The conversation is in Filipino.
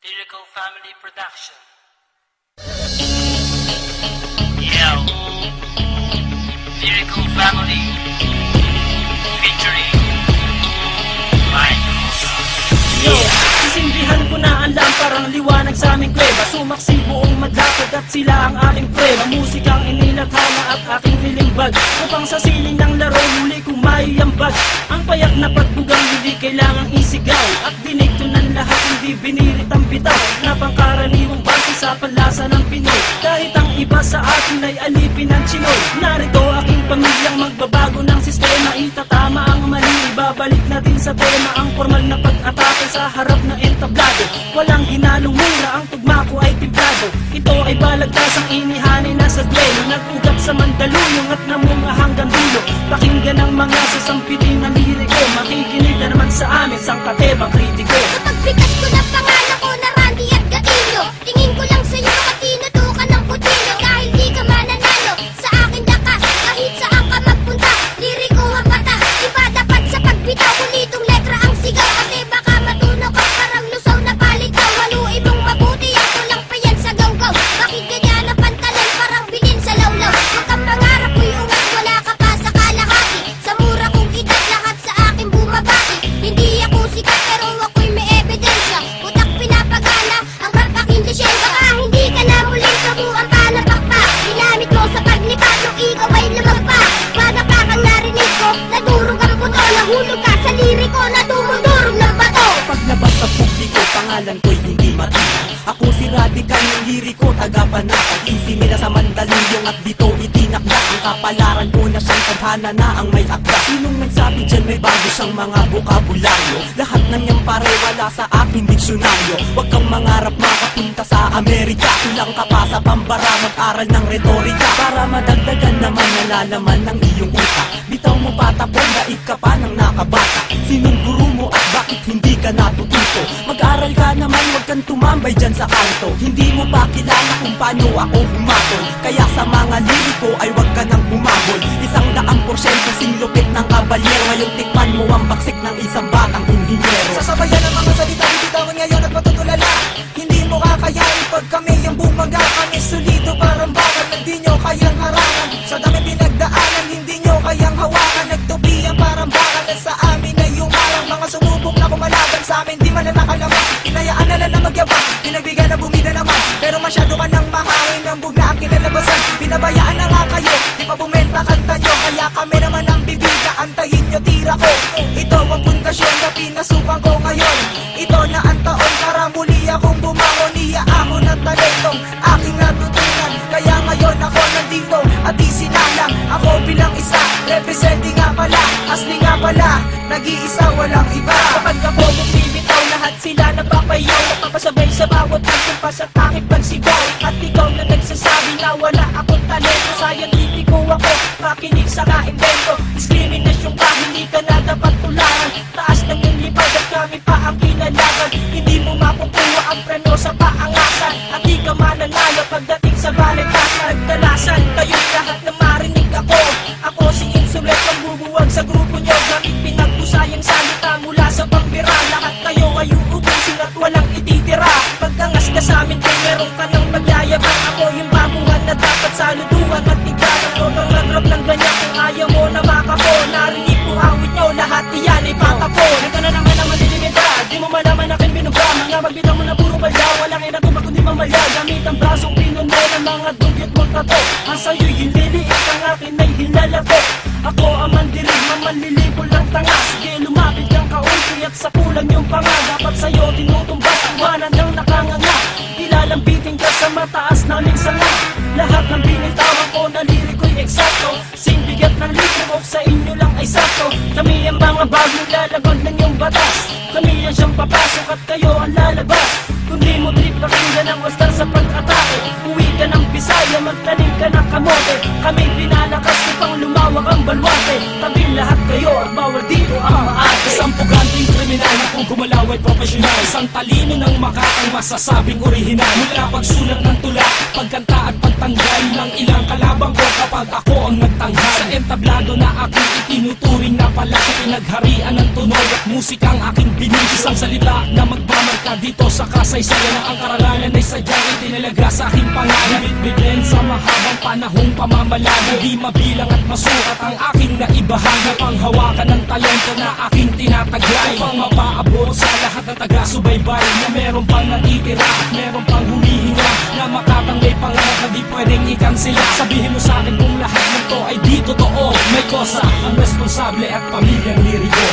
Lyrical Family Production. Yo, Lyrical Family featuring Mike. Sisindihan ko na ang lamparang liwanag sa aming kuweba. Sumaksi buong madlakad at sila ang aking preba. Musikang inilathala at aking nilimbag, upang sa siling ng laro muli kong maiambag. Ang payak na pagbugang hindi kailangang isigaw, at dinig to ng lahat hindi binirit ang bitaw, na pangkaraniwang base sa panlasa ng Pinoy. Kahit ang iba sa atin ay alipin ng Chinoy, narito aking pamilyang magbabago ng sistema. Itatama ang mali, ibabalik natin sa tema ang formal na pag-atake sa harap na entablado. Walang hinalong mura, ang tugma ko ay timplado. Ito ay balagtasang inihanay na sa duelo, nag-ugap sa Mandaluyong at namunga hanggang dulo. Pakinggan ang mga sasampitin na liriko, makikinig na naman sa amin sang katebang kritiko. Kapag bigas ko na pangalan ko na Randy at Gatillo, tingin ko lang sa'yo katinutukan ng kutsilyo. Dahil di ka mananalo sa akin lakas, kahit saan ka magpunta, liriko ang bata. Iba dapat sa pagbitaw, kulitong letra ang sigaw, kasi baka matunaw ka parang lusaw na palitaw. Haluin mong mabuti, ako lang pa yan sa gawgaw. Bakit ganyan ang pantalan, parang bilin sa lawlaw? Huwag kang mangarap, uy ungat, wala ka pa sa kalahati. Sa mura kong edad, lahat sa akin bumabati. Hindi ako sikat pero ako'y may ebidensya. Utak pinapagana, ang rap aking lisensya. Baka hindi ka na muling kabuang palapakpak. Ginamit mo sa paglipat nung ikaw ay lumagpak. Baka pa kang narinig ko, nadurog ang puto. Nahulog ka sa liriko, na dumudurog ng bato. Paglabas sa publiko, pangalan ko'y hindi matina. Ako si Radical ng liriko, taga-panakag. Isinila sa Mandaluyong at dito itinakda. Ang kapalaran ko na siyang tadhana na ang may akda. Sinong nagsabi dyan may bago siyang mga bukabularyo? Lahat ng niyang pare wala sa aking diksyonaryo. Huwag kang mangarap makapunta sa Amerika. Kulang ka pa sa Bambara, mag-aral ng retorika, para madagdagan naman nalalaman ng iyong utak. Bitaw mo patapon, daig ka pa ng nakabata. Sinong guru mo at bakit hindi ka natututo? Mag-aral ka naman, huwag kang tumambay dyan sa kanto. Hindi mo pa kilala kung paano ako humatol, kaya sa mga liriko ay huwag ka nang humabol. 100% singlupit ng kabalyero, ngayon tikman mo ang baksik ng isang batang inhinyero. Sasabayan ang mga salita, bibitawan ngayon at matutulala. Hindi mo kakayanin pag kami ang bumaga. Kami solido parang bakal na di nyo kayang harangan. Sa dami pinagdaanan, hindi nyo kayang hawakan. Nagtubihan parang bakal at sa amin ay umarang. Mga sumubok na kumalaban sa amin, di man na nakalaman. Hinayaan na lang na magyabang, pinagbigyan na bumida naman. Pero masyado ka nang mahangin, ang bugna ang kinalabasan. Pinabayaan na nga kayo, di pa bumenta kanta nyo. Kaya kami naman ang bibigla, antayin nyo tira ko. Ito ang pundasyon na pinasukan ko ngayon. Ito na ang taon para muli akong bumangon. Iyaahon ng talentong aking natutunan. Kaya ngayon ako nandito at isinalang. Ako bilang isa, representing nga pala, asli nga pala, nag-iisa walang iba. Kapag ako bumibitaw, lahat sila napapayaw, napapasabay sa bawat pagkumpas at aking pagsigaw. At ikaw na nagsasabi na wala akong talento, scientifico ako, makinig sa ka-invento. Discrimination ka, hindi ka na dapat tularan. Taas ng iyong lipad at kami pa ang kinalaban. Hindi mo makukuha ang preno sa paangasan, at di ka mananalo pagdating sa baliktasan. Nagkalasan kayong lahat na marinig ako. Ako si Insulet, ang bubuwag sa grupo nyo. Gamit pinagpusayang salita mula sa pambira. Lahat kayo ay uubusin at walang ititira. Pagkangas ka sa amin kung meron ka ng magyayabang. Ako yung babuhan na dapat saluduhan at tigaran ko. Nang nagrap ng ganyan kung ayaw mo na makako. Narinig ko awit nyo, lahat iyan ay patapon. Ito na naman ang malilimita, di mo malaman aking binuga. Mga magbitaw mo na puro balya, walang inatubag kundi mamalya. Gamit ang brasong pinunay ng mga dugyot mong tato. Ang sa'yo'y hililiit, ang akin ay hilalako. Ako ang mandirig, mamanlilipol lang tanga. Sige lumapit kang kaunti at sa pulang yung panga. Dapat sa'yo tinutumbat ang wanan ng nakanganga. Ilalambitin ka sa mataas naming sanga. Lahat ng binitawan ko na liriko'y eksakto. Singbigat ng litro sa inyo lang ay sakto. Kami ang mga bagong lalabag ng iyong batas. Kami ang siyang papasok at kayo ang lalabas. Kundi mo trip pakinggan ang wastar sa pag-atake. Uwi ka ng Bisaya, magtanim ka ng kamote. Kami pinalakas upang lumawak ang balwate. Tabing lahat kayo at bawal dito ang maate. Isang puganting kriminal na kung gumalaw ay profesional. Isang talino ng makakang masasabing orihinal. Mula pagsulat ng tula, pagkanta at pagtanggal ng ilang kalabang ko kapag ako ang nagtanghal. Sa entablado na aking itinuturing na pala sa pinagharian ng tunog at musikang aking binig. Isang salita na magmamarka dito sa kasay Saysaya na ang karangalan ay sadyang itinalaga sa aking pangalan. Bitbitin sa mahabang panahong pamamalagi, di mabilang at masukat ang aking naibahagi. Panghawakan ng talento na aking tinataglay, upang mapaabot sa lahat ng taga-subaybay na meron pang natitira at meron pang humihinga, na makatanggay pangarap na di pwedeng ikansila. Sabihin mo sa akin kung lahat ng to ay di totoo. May kosa ang responsable at pamilyang liriko.